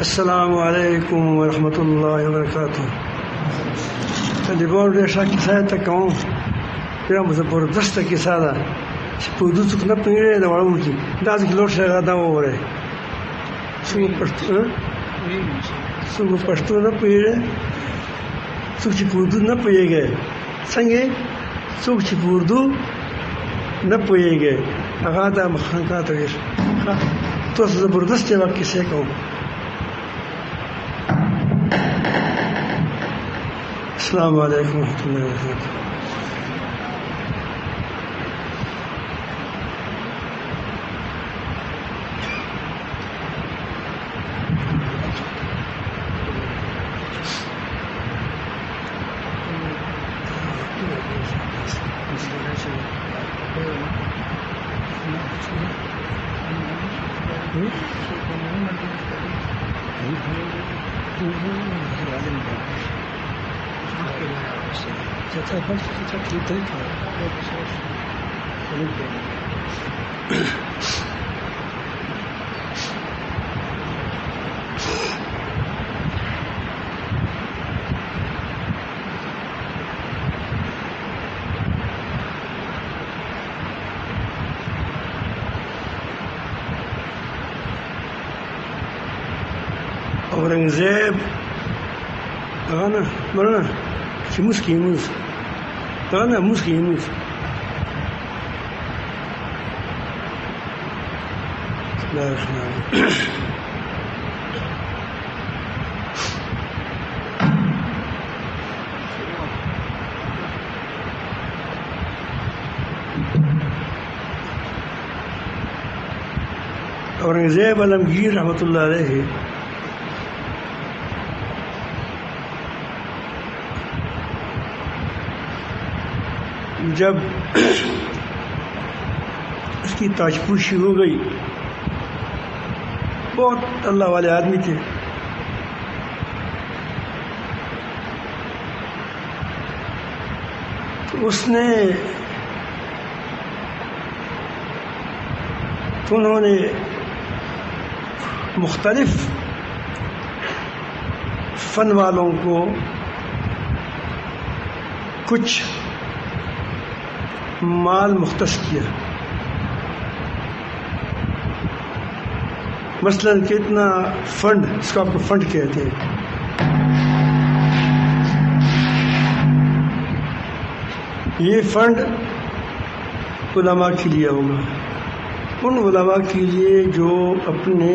السلام علیکم ورحمۃ اللہ وبرکاتہ. Libor reșa chisaia cão. Eram zăbordăstă chisada. Și produsul când apărea de valunchi. Dați kilor și ada ore. Sugu pastu na păire. Suci produs na păiege. Sange suci produs na păiege. Agada măhanca tăiș. Toți zăbordăstă ceva chisaia cão. السلام علیکم ورحمۃ اللہ وبرکاتہ. اورنگزیب انا مرنا کی مسکیموس انا مسکیموس اورنگزیب عالمگیر رحمۃ اللہ علیہ جب اس کی تاجپوشی ہو گئی، بہت اللہ والے آدمی تھے، تو انہوں نے مختلف فن والوں کو کچھ مال مختص کیا. مثلا کتنا فنڈ، اس کو آپ کو فنڈ کہتے ہیں، یہ فنڈ علماء کے لیے ہوگا، ان علماء کے لیے جو اپنے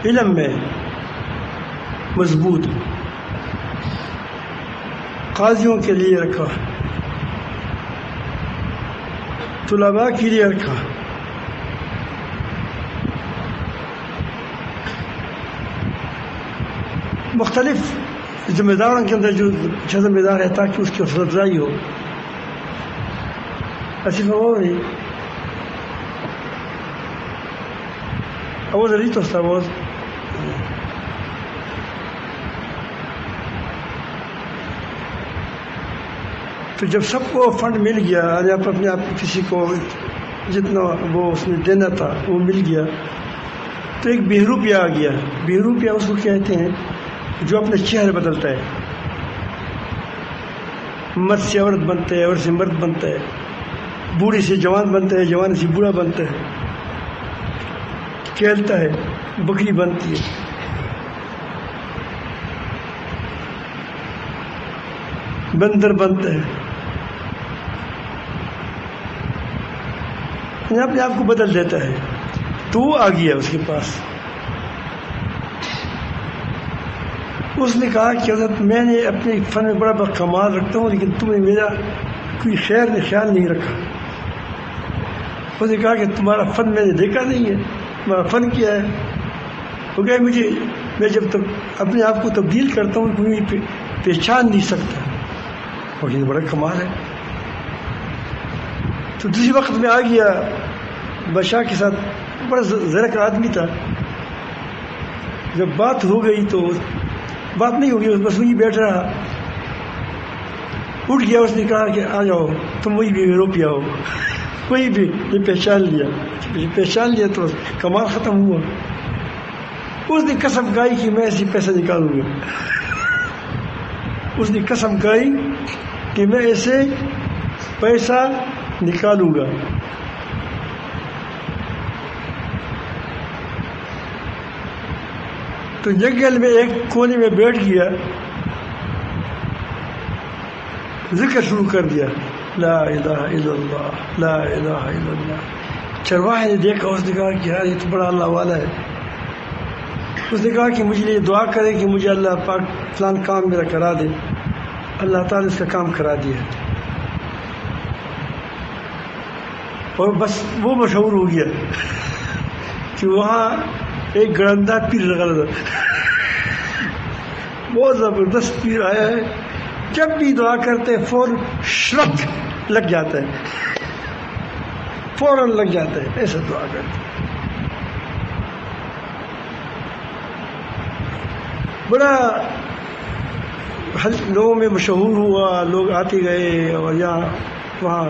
علم میں مضبوط، قاضیوں کے لیے رکھا، طلباء کے لیے رکھا، مختلف ذمہ داروں کے اندر جو اچھا ذمہ دار ہے تاکہ اس کی حوصلہ افزائی ہو. ایسی ہو رہی آواز رہی تو آواز تو جب سب کو فنڈ مل گیا، اپنے آپ کسی کو جتنا وہ اس نے دینا تھا وہ مل گیا، تو ایک بہروپیہ آ گیا. بہروپیہ اس کو کہتے ہیں جو اپنے چہرے بدلتا ہے، مرد سے عورت بنتا ہے، عورت سے مرد بنتا ہے، بوڑھی سے جوان بنتا ہے، جوان سے بوڑھا بنتا ہے، کھیلتا ہے، بکری بنتی ہے. بندر بنتا ہے، اپنے آپ کو بدل دیتا ہے. تو وہ آ گیا اس کے پاس، اس نے کہا کہ حضرت میں نے اپنے فن میں بڑا بڑا کمال رکھتا ہوں، لیکن تم نے میرا کوئی خیال نہیں رکھا. اس نے کہا کہ تمہارا فن میں نے دیکھا نہیں ہے، تمہارا فن کیا ہے؟ وہ کہا میں جب تک اپنے آپ کو تبدیل کرتا ہوں کوئی پہچان نہیں سکتا. اور یہ بڑا کمال ہے. تو دوسری وقت میں آ گیا بادشاہ کے ساتھ، بڑا زرک آدمی تھا. جب بات ہو گئی تو بات نہیں ہوگی، بس وہی بیٹھ رہا. اٹھ گیا، اس نے کہا کہ آ جاؤ تم وہی بھی روپیہ ہو. کوئی بھی یہ پہچان لیا تو کمال ختم ہوا. اس نے قسم کھائی کہ میں ایسے پیسہ نکالوں گا. اس نے قسم کھائی کہ میں ایسے پیسہ نکالوں گا. تو جنگل میں ایک کونے میں بیٹھ گیا, ذکر شروع کر دیا, لا الہ الا اللہ لا الہ الا اللہ. چرواہے نے دیکھا, اس نے کہا کہ یار یہ تو بڑا اللہ والا ہے. اس نے کہا کہ مجھے یہ دعا کرے کہ مجھے اللہ پاک فلان کام میرا کرا دے. اللہ تعالیٰ نے اس کا کام کرا دیا, اور بس وہ مشہور ہو گیا کہ وہاں ایک گڑندہ پیر لگا تھا, بہت زبردست پیر آیا ہے. جب بھی دعا کرتے فوراً شرک لگ جاتا ہے, فوراً لگ جاتا ہے, ایسا دعا کرتے. بڑا لوگوں میں مشہور ہوا, لوگ آتے گئے اور یہاں وہاں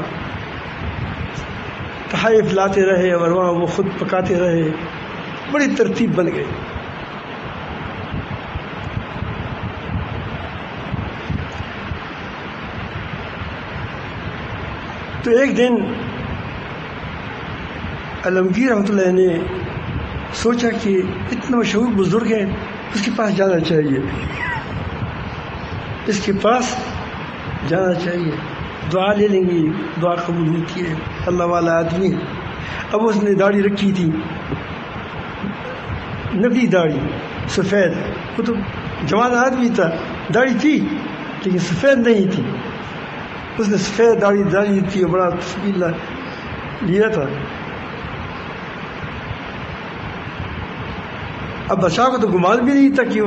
تحائف لاتے رہے اور وہاں وہ خود پکاتے رہے. بڑی ترتیب بن گئی. تو ایک دن علمگیر رحمۃ اللہ نے سوچا کہ اتنا مشہور بزرگ ہے, اس کے پاس جانا چاہیے, اس کے پاس جانا چاہیے, دعا لے لیں گے, دعا قبول ہوتی ہے, اللہ والا آدمی. اب اس نے داڑھی رکھی تھی, نبی داڑھی سفید, وہ تو جوان آدمی تھا, داڑھی تھی لیکن سفید نہیں تھی. اس نے سفید داڑھی تھی, بڑا تسبیح لیا تھا. اب بادشاہ کو تو گمان بھی نہیں تھا کہ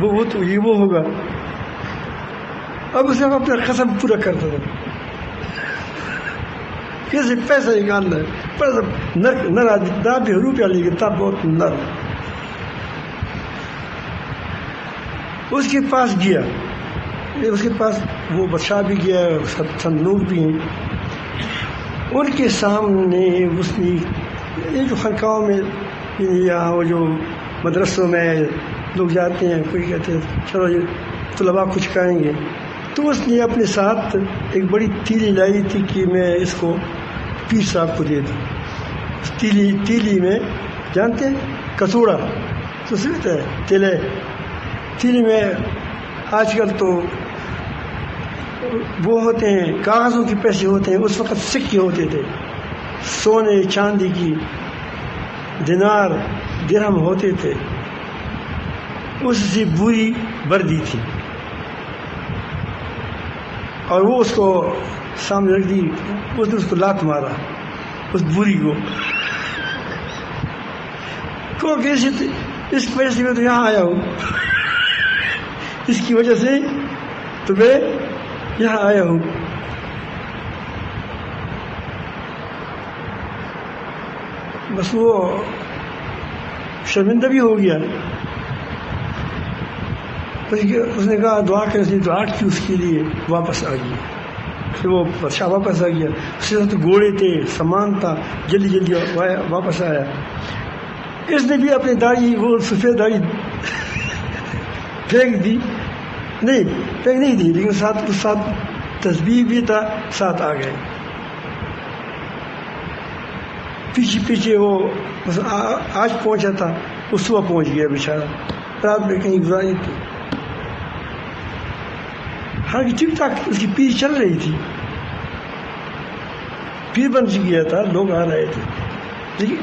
وہ تو یہ وہ ہوگا. اب اسے اپنا قسم پورا کرتا تھا, کیسے پیسہ نکالنا ہے, پر نر آدمی بھی روپیہ لے گا, تب بہت نر. اس کے پاس گیا, اس کے پاس وہ بادشاہ بھی گیا, صندوق بھی ہیں. ان کے سامنے اس نے یہ جو خانقاہوں میں یہاں وہ جو مدرسوں میں لوگ جاتے ہیں, کوئی کہتے ہیں چلو یہ طلباء کچھ کھائیں گے, تو اس نے اپنے ساتھ ایک بڑی تیلی لائی تھی کہ میں اس کو پیر صاحب کو دے دوں. تیلی میں جانتے ہیں کسوڑا تو سمجھتا ہے, تیلے تیلی میں آج کل تو وہ ہوتے ہیں کاغذوں کے پیسے ہوتے ہیں, اس وقت سکے ہوتے تھے, سونے چاندی کی دینار درہم ہوتے تھے. اس سے بوری بھر دی تھی اور وہ اس کو سامنے رکھ دی. اس نے اس کو لات مارا, اس بوری کو کیسے اس وجہ سے میں تو یہاں آیا ہوں, اس کی وجہ سے تو میں یہاں آیا ہوں. بس وہ شرمندہ بھی ہو گیا. اس نے کہا دعا کرے, اس نے دعا کی, اس کے لیے واپس آ گیا. پھر وہ بادشاہ واپس آ گیا, اس کے ساتھ گھوڑے تھے, سامان تھا, جلدی جلدی واپس آیا. اس نے بھی اپنی داڑھی, وہ سفید داڑھی پھینک دی, نہیں دی, لیکن ساتھ تسبیح بھی تھا, ساتھ آ گئے. پیچھے وہ آج پہنچا تھا, وہ صبح پہنچ گیا بیچارہ, رات میں کہیں گزاری تھی. حالانکہ ٹھیک ٹھاک اس کی پیر چل رہی تھی, پیر بن گیا تھا, لوگ آ رہے تھے. لیکن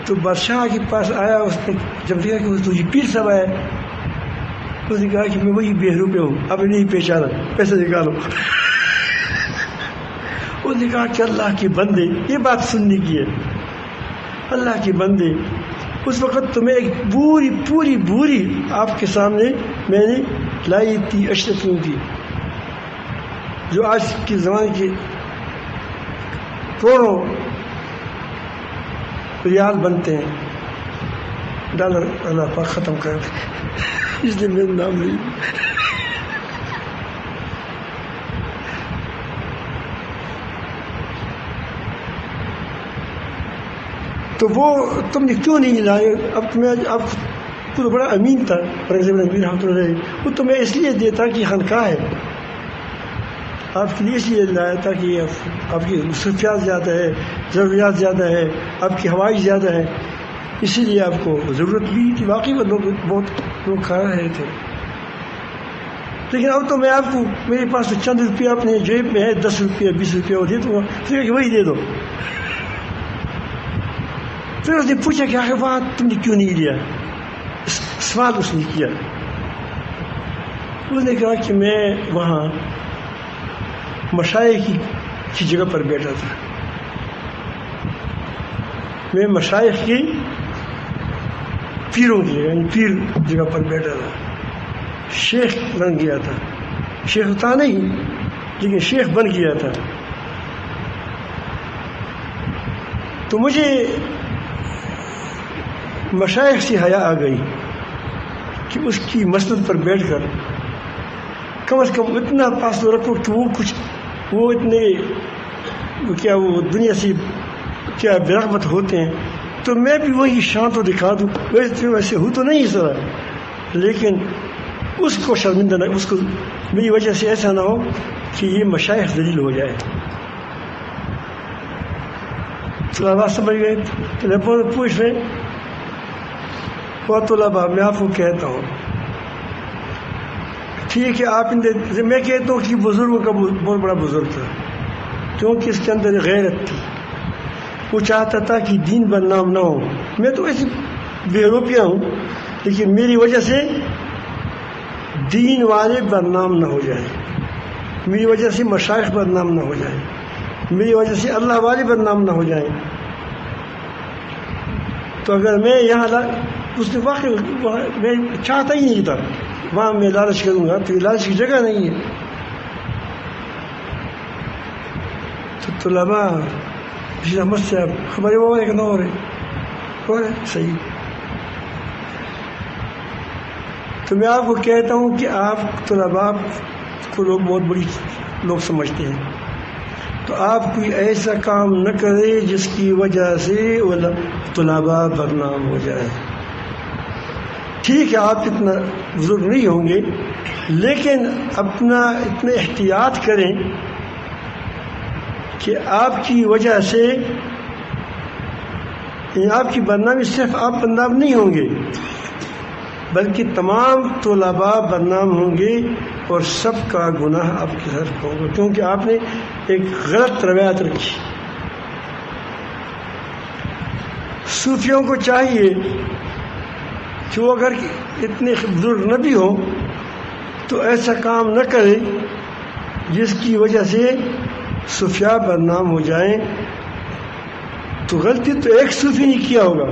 تو بادشاہ کے پاس آیا, اس نے جب دیکھا کہ تجھے پیر صاحب آیا, اس نے کہا کہ میں وہی بے روپے ہوں, اب نہیں پہچانا, پیسے نکالو. اس نے کہا کہ اللہ کے بندے, یہ بات سننے کی ہے, اللہ کے بندے, اس وقت تو میں ایک پوری بوری آپ کے سامنے میں نے لائی تھی, اشرفیوں کی, جو آج کے زمانے کے کروڑوں ریال بنتے ہیں, ڈالر اللہ پاک ختم کر, اس لیے میرا نام نہیں. تو وہ تم نے کیوں نہیں لائے؟ اب تمہیں اب تو بڑا امین تھا امیر رحمۃ اللہ علیہ، وہ تمہیں اس لیے دیتا کہ خانقاہ ہے، آپ کے لیے اس لیے لایا تھا کہ آپ کی مصروفیات زیادہ ہے، ضروریات زیادہ ہے، آپ کی ہوائی زیادہ ہے، اسی لیے آپ کو ضرورت بھی تھی۔ واقعی وہ لوگ بہت لوگ کھا رہے تھے، لیکن اب تو میں آپ کو میرے پاس تو چند روپیہ اپنے جیب میں ہے، 10 روپیہ 20 روپیہ وہ دے دوں گا، پھر کہ وہی دے دو۔ پھر اس نے پوچھا کہ آخر بات تم نے کیوں نہیں لیا؟ سوال اس نے کیا۔ اس نے کہا کہ میں وہاں مشائخ کی جگہ پر بیٹھا تھا، میں مشائخ کی پیروں کی یعنی پیر جگہ پر بیٹھا تھا، شیخ بن گیا تھا، شیخ تھا نہیں لیکن شیخ بن گیا تھا۔ تو مجھے مشائخ سے حیا آ گئی کہ اس کی مسند پر بیٹھ کر کم از کم اتنا فاصلہ رکھو کہ وہ اتنے کیا وہ دنیا سے کیا بے رغبت ہوتے ہیں، تو میں بھی وہی شان تو دکھا دوں۔ ویسے ہوں تو نہیں اس طرح، لیکن اس کو شرمندہ نہ، اس کو میری وجہ سے ایسا نہ ہو کہ یہ مشائخ ذلیل ہو جائے۔ طلباء سمجھ گئے، پوچھ رہے وہ طلباء، میں آپ کو کہتا ہوں ٹھیک ہے، آپ میں کہتا ہوں کہ بزرگوں کا بہت بڑا بزرگ تھا، کیونکہ اس کے اندر غیرت تھی، وہ چاہتا تھا کہ دین بدنام نہ ہو۔ میں تو ایسے بے روپیہ ہوں، لیکن میری وجہ سے دین والے بدنام نہ ہو جائیں، میری وجہ سے مشائخ بدنام نہ ہو جائیں، میری وجہ سے اللہ والے بدنام نہ ہو جائیں۔ تو اگر میں یہاں اس نے واقعی میں چاہتا ہی نہیں تھا وہاں میں لالچ کروں گا، تو یہ لالچ کی جگہ نہیں ہے۔ تو طلباء مجھ سے ہمارے وہ ایک نہ ہو رہے صحیح۔ تو میں آپ کو کہتا ہوں کہ آپ طلباء کو لوگ بہت بڑی لوگ سمجھتے ہیں، تو آپ کوئی ایسا کام نہ کرے جس کی وجہ سے طلباء بدنام ہو جائے۔ ٹھیک ہے آپ اتنا بزرگ نہیں ہوں گے، لیکن اپنا اتنا احتیاط کریں کہ آپ کی وجہ سے آپ کی بدنامی صرف آپ بدنام نہیں ہوں گے بلکہ تمام طلباء بدنام ہوں گے، اور سب کا گناہ آپ کے سر ہوگا، کیونکہ آپ نے ایک غلط روایت رکھی۔ صوفیوں کو چاہیے کہ وہ اگر اتنے بزرگ نہ بھی ہوں تو ایسا کام نہ کرے جس کی وجہ سے صوفیاء بدنام ہو جائیں۔ تو غلطی تو ایک صوفی نے کیا ہوگا،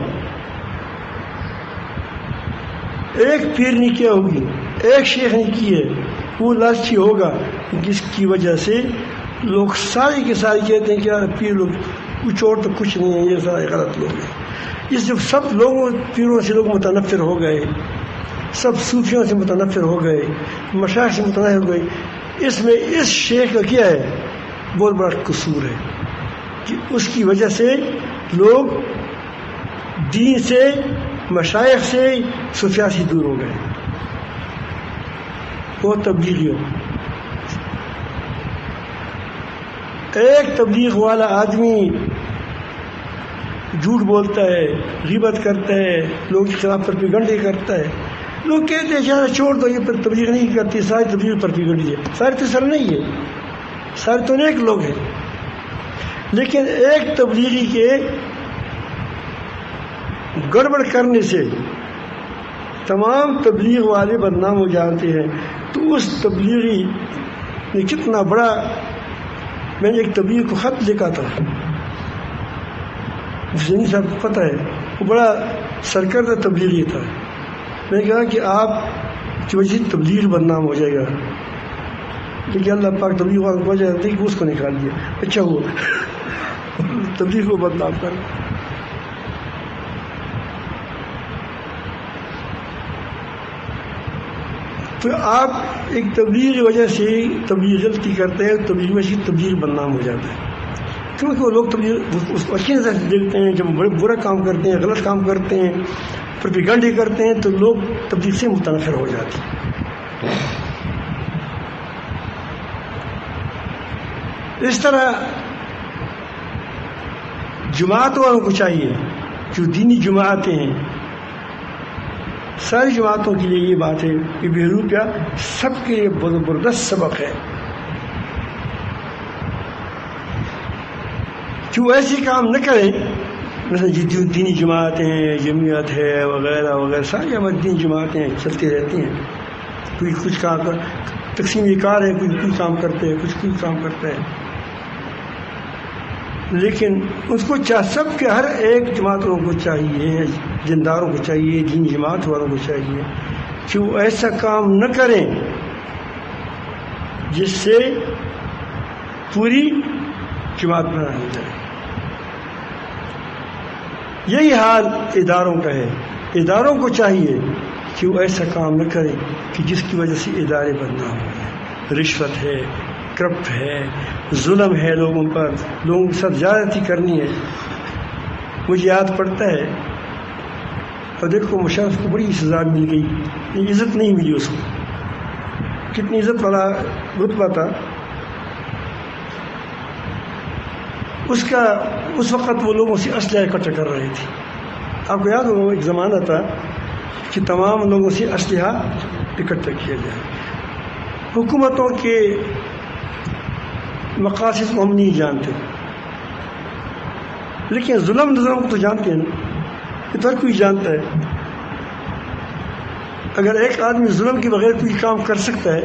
ایک پیر نے کیا ہوگی، ایک شیخ نے کی ہے، وہ لالچی ہوگا جس کی وجہ سے لوگ سارے کے سارے کہتے ہیں کہ یار پیر لوگ کچھ اور تو کچھ نہیں ہے، یہ سارے غلط لوگ ہیں۔ اس سے سب لوگوں پیروں سے لوگ متنفر ہو گئے، سب صوفیوں سے متنفر ہو گئے، مشائخ سے متنفر ہو گئے۔ اس میں اس شیخ کا کیا ہے بہت بڑا قصور ہے کہ اس کی وجہ سے لوگ دین سے، مشائخ سے، صوفیاء سے دور ہو گئے۔ وہ تبلیغیوں، ایک تبلیغ والا آدمی جھوٹ بولتا ہے، غیبت کرتا ہے، لوگوں کے خلاف پروپیگنڈے کرتا ہے، لوگ کہتے ہیں چلو چھوڑ دو، یہ پر تبلیغ نہیں کرتی، ساری تبلیغ پروپیگنڈی ہے، سارے تو سر نہیں ہے، سارے تو نیک لوگ ہیں۔ لیکن ایک تبلیغی کے گڑبڑ کرنے سے تمام تبلیغ والے بدنام ہو جاتے ہیں۔ تو اس تبلیغی نے کتنا بڑا، میں نے ایک تبلیغ کو خط لکھا تھا، حسین صاحب کو پتہ ہے، وہ بڑا سرکردہ تبلیغی تھا۔ میں نے کہا کہ آپ کی وجہ سے تبلیغ بدنام ہو جائے گا، لیکن اللہ پاک تبلیغ والوں کو وجہ دیکھ کہ اس کو نکال دیا، اچھا ہوا تبلیغ کو بدنام کر۔ تو آپ ایک تبلیغ کی وجہ سے تبلیغ غلطی کرتے ہیں، تبلیغ میں سے تبلیغ بدنام ہو جاتا ہے۔ کیونکہ وہ لوگ اس کو اچھی نظر سے دیکھتے ہیں. جب بڑے برا کام کرتے ہیں، غلط کام کرتے ہیں، پروپیگنڈے کرتے ہیں، تو لوگ تبدیل سے متنفر ہو جاتے ہیں. اس طرح جماعت والوں کو چاہیے، جو دینی جماعتیں ہیں، ساری جماعتوں کے لیے یہ بات ہے کہ بہروپیہ سب کے لیے زبردست سبق ہے کہ وہ ایسے کام نہ کریں. مثلا جو دینی جماعتیں ہیں، جمعیت ہے وغیرہ وغیرہ، ساری ہماری دینی جماعتیں چلتی رہتی ہیں. کوئی کچھ کام کر تقسیم کار ہے، کوئی کام کرتے ہیں، کوئی کام کرتا ہے. لیکن اس کو سب کے ہر ایک جماعت والوں کو چاہیے، جنداروں کو چاہیے، دین جماعت والوں کو چاہیے کہ وہ ایسا کام نہ کریں جس سے پوری جماعت بنا ہو جائے. یہی حال اداروں کا ہے. اداروں کو چاہیے کہ وہ ایسا کام نہ کریں کہ جس کی وجہ سے ادارے بدنام ہو جائیں. رشوت ہے، کرپٹ ہے، ظلم ہے لوگوں پر، لوگوں کے ساتھ زیادتی کرنی ہے. مجھے یاد پڑتا ہے، اور دیکھو مشرف کو بڑی سزا مل گئی، عزت نہیں ملی اس کو. کتنی عزت والا رتبہ تھا اس کا. اس وقت وہ لوگوں سے اسلحہ اکٹھا کر رہے تھے. آپ کو یاد ہوگا ایک زمانہ تھا کہ تمام لوگوں سے اسلحہ اکٹھا کیا جائے. حکومتوں کے مقاصد کو ہم نہیں جانتے، لیکن ظلم کو تو جانتے ہیں نا. یہ تو ہر کوئی جانتا ہے. اگر ایک آدمی ظلم کے بغیر کوئی کام کر سکتا ہے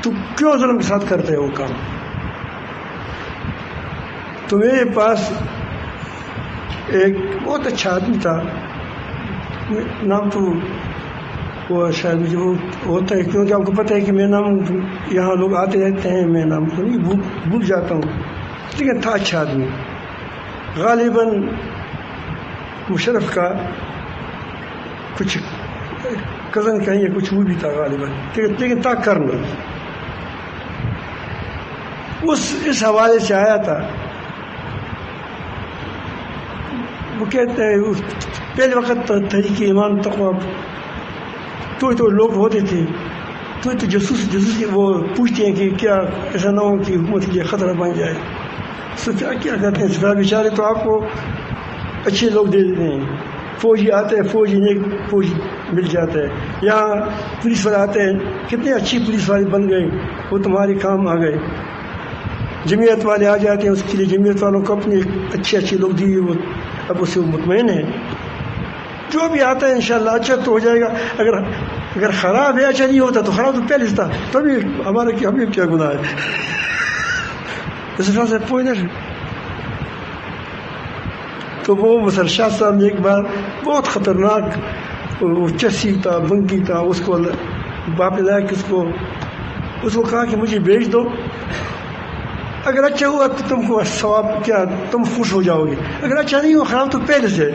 تو کیوں ظلم کے ساتھ کرتا ہے وہ کام. تو میرے پاس ایک بہت اچھا آدمی تھا، نام تو وہ شاید مجھے وہ ہوتا ہے، کیونکہ آپ کو پتہ ہے کہ میرا نام یہاں لوگ آتے رہتے ہیں، میں نام کو نہیں بھول جاتا ہوں. لیکن تھا اچھا آدمی. غالباً مشرف کا کچھ کزن کہیں یا کچھ وہ بھی تھا غالباً، لیکن تھا کرنل. اس حوالے سے آیا تھا. وہ کہتے ہیں پہلے وقت تحریک ایمان تقویٰ تو لوگ ہوتے تھے، تو جاسوس وہ پوچھتے ہیں کہ کیا ایسا نہ ہو کہ حکومت کے لیے خطرہ بن جائے. تو کیا کرتے ہیں سرکار بیچارے تو آپ کو اچھے لوگ دے دیتے ہیں. فوجی آتے ہیں، فوجی مل جاتا ہے. یہاں پولیس والے آتے ہیں، کتنے اچھی پولیس والے بن گئے، وہ تمہارے کام آ گئے. جمعیت والے آ جاتے ہیں، اس کے لیے جمعیت والوں کو اپنے اچھے لوگ دیے، وہ اب اسے مطمئن ہے. جو بھی آتا ہے انشاءاللہ اچھا تو ہو جائے گا. اگر خراب ہے، اچھا نہیں ہوتا تو خراب تو پہلے سے تھا، تو ابھی ہمیں کیا گناہ ہے. اس طرح سے پوچھنا. تو وہ مسر شاہ صاحب نے ایک بار بہت خطرناک، وہ چسی تھا، بنکی تھا، اس کو باپ لایا کہ اس کو کہا کہ مجھے بیچ دو، اگر اچھا ہوا تو تم کو ثواب، کیا تم خوش ہو جاؤ گے، اگر اچھا نہیں ہوا خراب تو پہلے سے.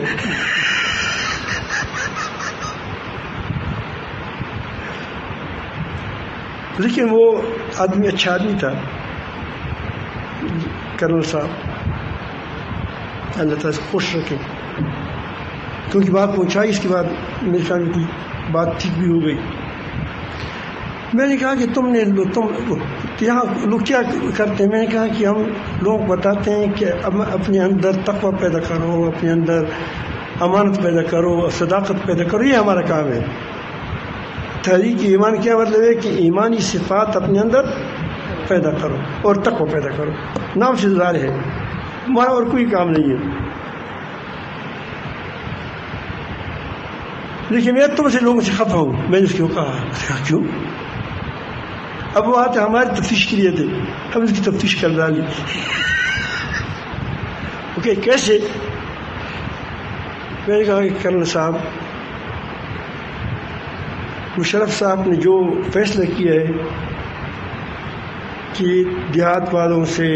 لیکن وہ آدمی اچھا آدمی تھا کرنل صاحب. اللہ تعالیٰ سے خوش رکھے. کیونکہ بات پہنچائی، اس کے بعد میرے خیال میں بات ٹھیک بھی ہو گئی. میں نے کہا کہ تم یہاں لوگ کیا کرتے ہیں. میں نے کہا کہ ہم لوگ بتاتے ہیں کہ اپنے اندر تقویٰ پیدا کرو، اپنے اندر امانت پیدا کرو، صداقت پیدا کرو، یہ ہمارا کام ہے. تحریک ایمان کیا مطلب ہے کہ ایمانی صفات اپنے اندر پیدا کرو اور تقویٰ پیدا کرو. نام سے ظاہر ہے، ہمارا اور کوئی کام نہیں ہے. لیکن میں تم سے لوگوں سے خفا ہوں. میں نے اس کو کہا کیوں؟ اب وہ آتے ہماری تفتیش کے لیے تھے، ہم اس کی تفتیش کر ڈالی. اوکے کیسے؟ میں نے کہا کہ کرنل صاحب، مشرف صاحب نے جو فیصلہ کیا ہے کہ دیہات والوں سے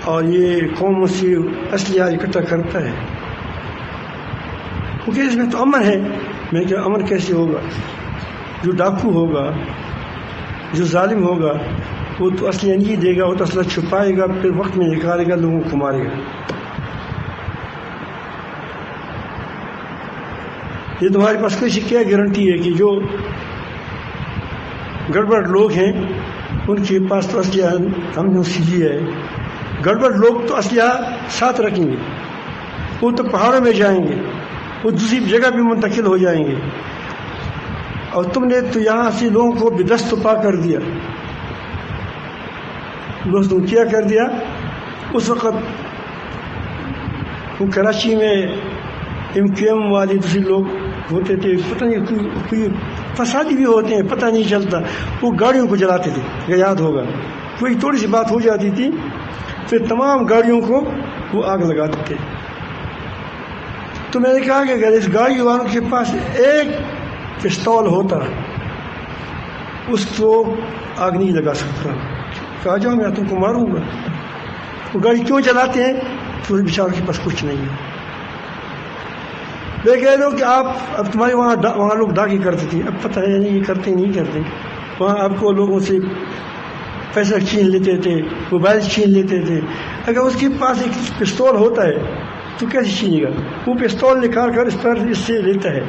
اور یہ قوموں سے اسلحہ اکٹھا کرتا ہے، کیونکہ اس میں تو امن ہے. میں کہا امن کیسے ہوگا؟ جو ڈاکو ہوگا، جو ظالم ہوگا، وہ تو اسلحہ نہیں دے گا، وہ تو اسلحہ چھپائے گا، پھر وقت میں نکالے گا، لوگوں کو مارے گا۔ یہ تمہارے پاس کیسی کیا گارنٹی ہے کہ جو گڑبڑ لوگ ہیں ان کے پاس تو اسلحہ ہم نے اسی لیا ہے، گڑبڑ لوگ تو اسلحہ ساتھ رکھیں گے، وہ تو پہاڑوں میں جائیں گے، وہ دوسری جگہ بھی منتقل ہو جائیں گے، اور تم نے تو یہاں سے لوگوں کو بے دست پا کر دیا۔ دوستوں کیا کر دیا، اس وقت وہ کراچی میں MQM والے دوسرے لوگ ہوتے تھے، پتہ نہیں کوئی فسادی بھی ہوتے ہیں، پتہ نہیں چلتا، وہ گاڑیوں کو جلاتے تھے، اگر یاد ہوگا کوئی تھوڑی سی بات ہو جاتی تھی پھر تمام گاڑیوں کو وہ آگ لگاتے تھے۔ تو میں نے کہا کہ اگر اس گاڑی والوں کے پاس ایک پستول ہوتا اس کو آگ نہیں لگا سکتا، کہا جاؤ میں تم کو ماروں گا۔ وہ گاڑی کیوں جلاتے ہیں؟ تو اس بیچاروں کے پاس کچھ نہیں ہے۔ میں کہہ رہا ہوں کہ آپ اب تمہارے وہاں لوگ داغی کرتے تھے، اب پتہ ہے نہیں یہ کرتے نہیں کرتے، وہاں آپ کو لوگوں سے پیسہ چھین لیتے تھے، موبائل چھین لیتے تھے۔ اگر اس کے پاس ایک پستول ہوتا ہے تو کیسے چھینے گا؟ وہ پستول نکال کر اس سے لیتا ہے،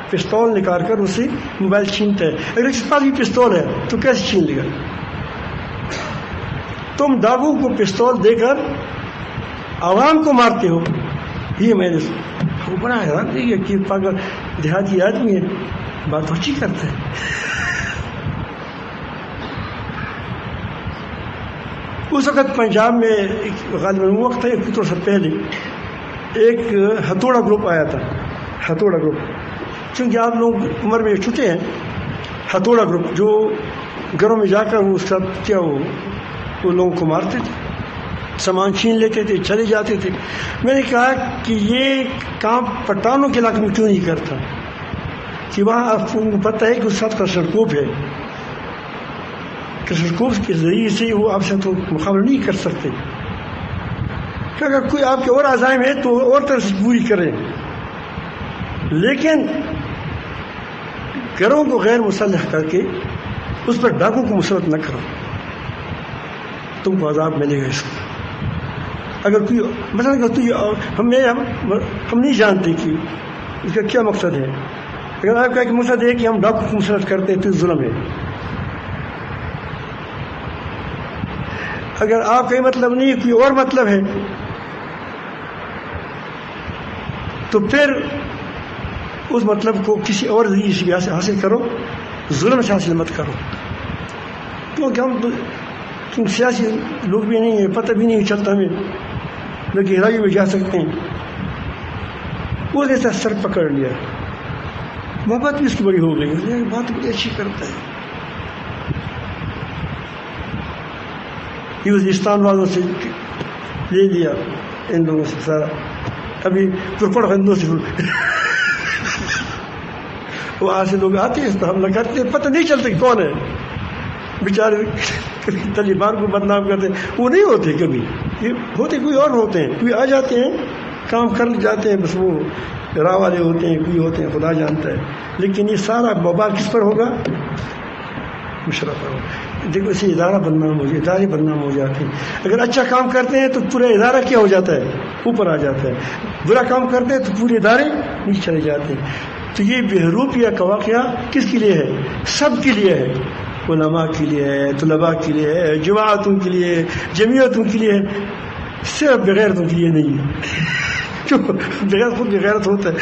پستول نکال کر اسے موبائل چھینتا ہے۔ اگر اس کے پاس بھی پستول ہے تو کیسے چھین لے گا؟ تم داغوں کو پستول دے کر عوام کو مارتے ہو۔ یہ میں نے وہ بڑا حیران نہیں ہے کہ پاگل دیہاتی آدمی ہے، بات اچھی کرتا ہے۔ اس وقت پنجاب میں غالباً وہ وقت ہے کچھ سال پہلے ایک ہتھوڑا گروپ آیا تھا، ہتھوڑا گروپ، چونکہ آپ لوگ عمر میں چھوٹے ہیں، ہتھوڑا گروپ جو گھروں میں جا کر وہ سب کیا وہ لوگوں کو مارتے تھے، سامان چھین لیتے تھے، چلے جاتے تھے۔ میں نے کہا کہ یہ کام پٹھانوں کے علاقے میں کیوں نہیں کرتا، کہ وہاں آپ کو پتہ ہے کہ اس ساتھ کشرکوب ہے، کشرکوب کے ذریعے سے وہ آپ سے تو مقابلہ نہیں کر سکتے، کہ اگر کوئی آپ کے اور عزائم ہے تو اور طرح سے پوری کریں، لیکن گھروں کو غیر مسلح کر کے اس پر ڈاکوں کو مسلط نہ کرو، تم کو عذاب ملے گا اس کا۔ اگر کوئی مثلا ہم نہیں جانتے کہ اس کا کیا مقصد ہے، اگر آپ کا ایک مقصد ہے کہ ہم ڈاکوں کو مسلط کرتے ہیں تو ظلم ہے۔ اگر آپ کا یہ مطلب نہیں ہے، کوئی اور مطلب ہے، تو پھر اس مطلب کو کسی اور ذریعے سے حاصل کرو، ظلم سے حاصل مت کرو، کیونکہ ہم سیاسی لوگ بھی نہیں ہیں، پتہ بھی نہیں چلتا ہمیں، نہ گہرائی میں جا سکتے ہیں۔ وہ جیسا سر پکڑ لیا، محبت بھی اس کی بڑی ہو گئی، بات بڑی اچھی کرتا ہے۔ یہ وزیرستان والوں سے لے لیا، ان لوگوں سے سارا، ابھی پرپڑ بندوں سے وہاں سے لوگ آتے ہیں تو حملہ کرتے ہیں، پتہ نہیں چلتا کہ کون ہے، بیچارے کبھی طالبان کو بدنام کرتے ہیں، وہ نہیں ہوتے کبھی، یہ ہوتے کوئی اور ہوتے ہیں، کوئی آ جاتے ہیں کام کر جاتے ہیں، بس وہ راہ والے ہوتے ہیں، کوئی ہوتے ہیں خدا جانتا ہے، لیکن یہ سارا بوبال کس پر ہوگا؟ مشرف پر ہوگا۔ دیکھو اسے ادارہ بدنام ہو جائے، ادارے بدنام ہو جاتے ہیں، اگر اچھا کام کرتے ہیں تو پورا ادارہ کیا ہو جاتا ہے؟ اوپر آ جاتا ہے، برا کام کرتے ہیں تو پورے ادارے نیچے چلے جاتے ہیں۔ تو یہ بہروپیہ کا واقعہ کس کے لیے ہے؟ سب کے لیے ہے، علماء کے لیے ہے، طلباء کے لیے ہے، جماعتوں کے لیے ہے، جمعیتوں کے لیے ہے، صرف بغیرتوں کے لیے نہیں ہے۔ جو بغیر خود بغیرت ہوتا ہے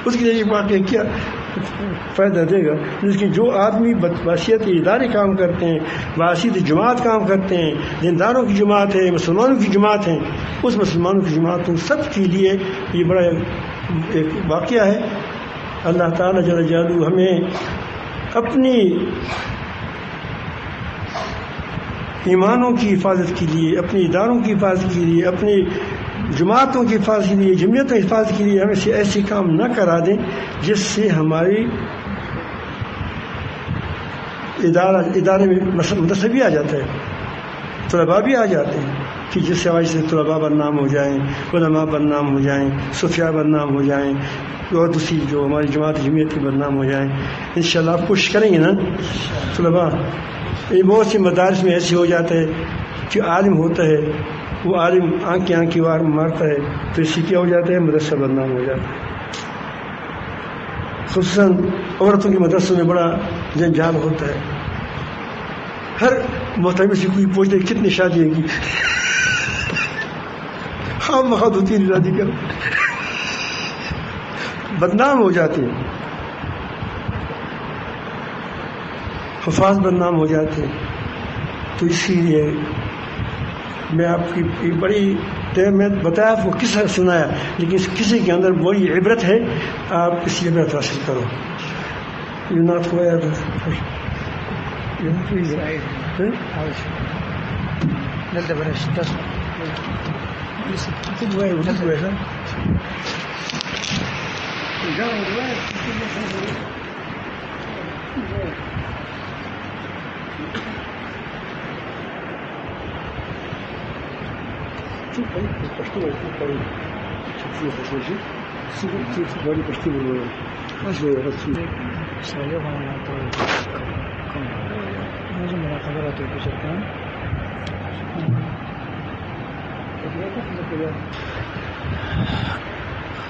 اس کے لیے یہ واقعہ کیا فائدہ دے گا؟ لیکن جو آدمی بحیثیت ادارے کام کرتے ہیں، بحیثیت جماعت کام کرتے ہیں، دینداروں کی جماعت ہے، مسلمانوں کی جماعت ہے، اس مسلمانوں کی جماعتوں سب کے لیے یہ بڑا ایک واقعہ ہے۔ اللہ تعالیٰ جل جلالہ ہمیں اپنی ایمانوں کی حفاظت کے لیے، اپنے اداروں کی حفاظت کے لیے، اپنی جماعتوں کی حفاظت کے لیے، جمعیتوں کی حفاظت کے لیے ہمیں سے ایسے کام نہ کرا دیں جس سے ہماری ادارے میں مدرسہ بھی آ جاتا ہے، طلباء بھی آ جاتے ہیں، کہ جس سے وجہ سے طلباء بدنام ہو جائیں، علماء بدنام ہو جائیں، صوفیاء بدنام ہو جائیں، اور دوسری جو ہماری جماعت جمعیت کی بدنام ہو جائیں۔ انشاءاللہ آپ کوشش کریں گے نا طلباء؟ یہ بہت سی مدارس میں ایسے ہو جاتا ہے کہ عالم ہوتا ہے، وہ عالم آنکھ کی وار مارتا ہے تو اس سے کیا ہو جاتا ہے، مدرسہ بدنام ہو جاتا ہے۔ خصوصاً عورتوں کے مدرسوں میں بڑا جنجال ہوتا ہے، ہر محتمل سے کوئی پوچھتے کتنی شادی کی، ہاں مہا 2-3 شادی کر، بدنام ہو جاتے ہیں، حفاظ بدنام ہو جاتے ہیں۔ تو اسی لیے میں آپ کی ایک بڑی میں بتایا، آپ کو قصہ سنایا، لیکن اس قصے کے اندر بڑی عبرت ہے، آپ اس کی عبرت حاصل کرو۔ یہ نعت کو یاد ہے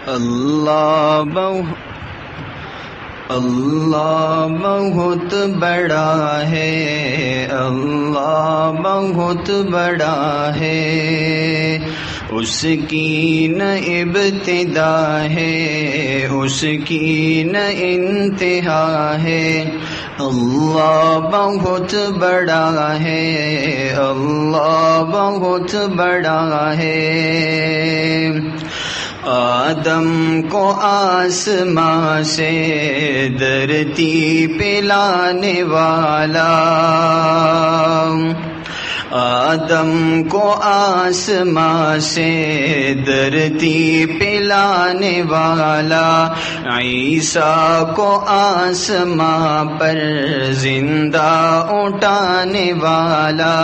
اللہ بہت بڑا ہے، اللہ بہت بڑا ہے، اس کی نہ ابتدا ہے، اس کی نہ انتہا ہے۔ اللہ بہت بڑا ہے، اللہ بہت بڑا ہے۔ آدم کو آسماں سے دھرتی پہ لانے والا، آدم کو آسماں سے دھرتی پہ لانے والا، عیسیٰ کو آسماں پر زندہ اٹھانے والا،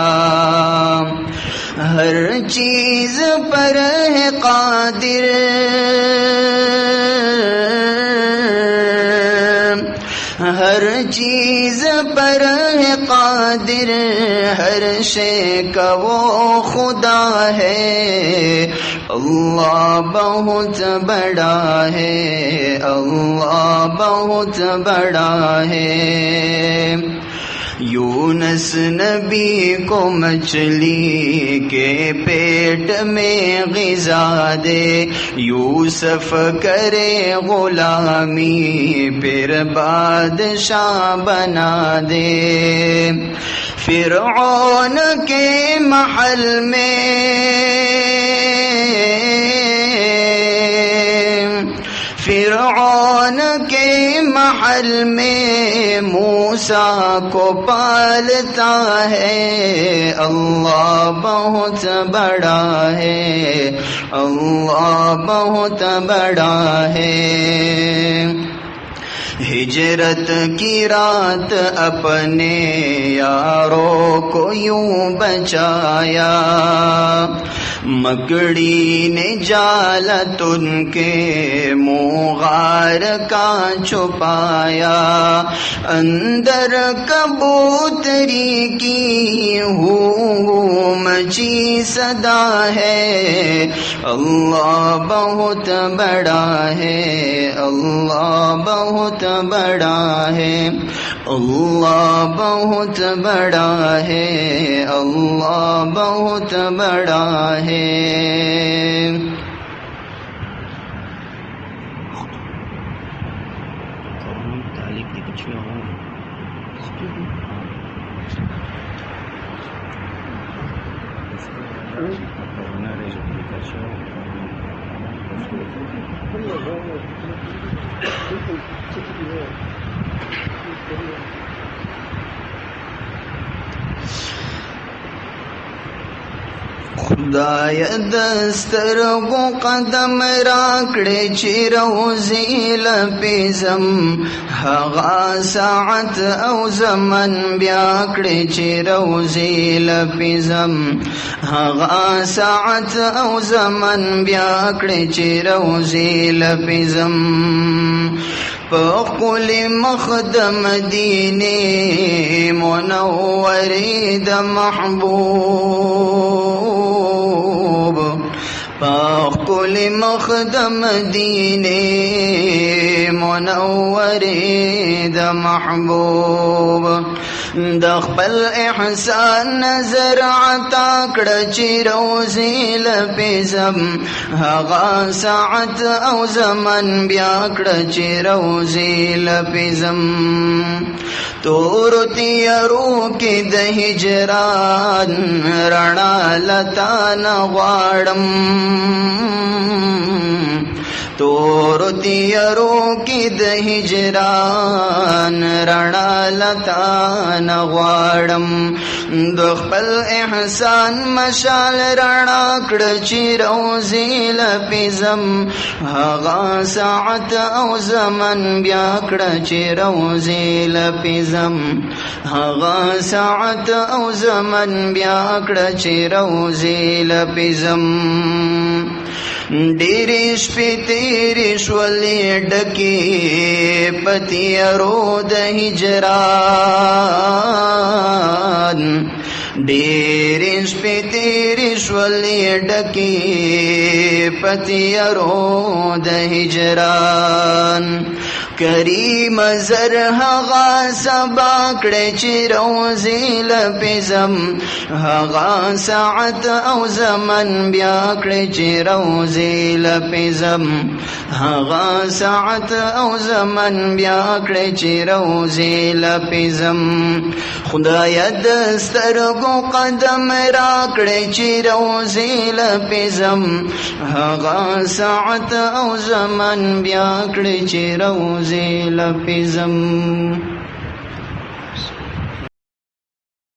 ہر چیز پر ہے قادر، ہر چیز پر ہے قادر، ہر شے کا وہ خدا ہے۔ اللہ بہت بڑا ہے، اللہ بہت بڑا ہے۔ یونس نبی کو مچھلی کے پیٹ میں غذا دے، یوسف کرے غلامی پھر بادشاہ بنا دے، فرعون کے محل میں فرعون کے محل میں موسیٰ کو پالتا ہے۔ اللہ بہت بڑا ہے، اللہ بہت بڑا ہے۔ ہجرت کی رات اپنے یاروں کو یوں بچایا، مکڑی نے جال تن کے منہ کا چھپایا، اندر کبوتری کی ہو مچی صدا ہے۔ اللہ بہت بڑا ہے، اللہ بہت بڑا ہے، اللہ بہت بڑا ہے، اللہ بہت بڑا ہے۔ خدای دسترگو قدم راکڑے چیروزی لپیزم، ہغا ساعت او زمن بیاکڑے چیروزی لپیزم، ہغا ساعت او زمن بیاکڑے چیروزی لپیزم، پقل مخدم دینه منوری د محبوب پقل مخدم دینه منوری د محبوب د خپل احسان نظر عطا کړه چې روزي لپزم هغه ساعت او زمن بیا کړه چې روزي لپزم تور تیارو کې د هجران رڼا لتا نغواړم تور تیارو کې د هجران رڼا لتا نغواړم د خپل احسان مشال رڼا کړه چې روزي لپزم هغه ساعت او زمن بیا کړه چې روزي لپزم هغه ساعت او زمن بیا کړه چې روزي لپزم ډېرې شپې تېرې شولې ډکې پتیارو د هجران ډېرې شپې تېرې شولې ډکې پتیارو د هجران کریم زر هغه سبا کړه چې روزي لپزم هغه ساعت او زمن بیا کړه چې روزي لپزم هغه ساعت او زمن بیا کړه چې روزي لپزم خدای د سترګو قدم را کړه چې روزي لپزم هغه ساعت او زمن بیا کړه چې روزي لپزم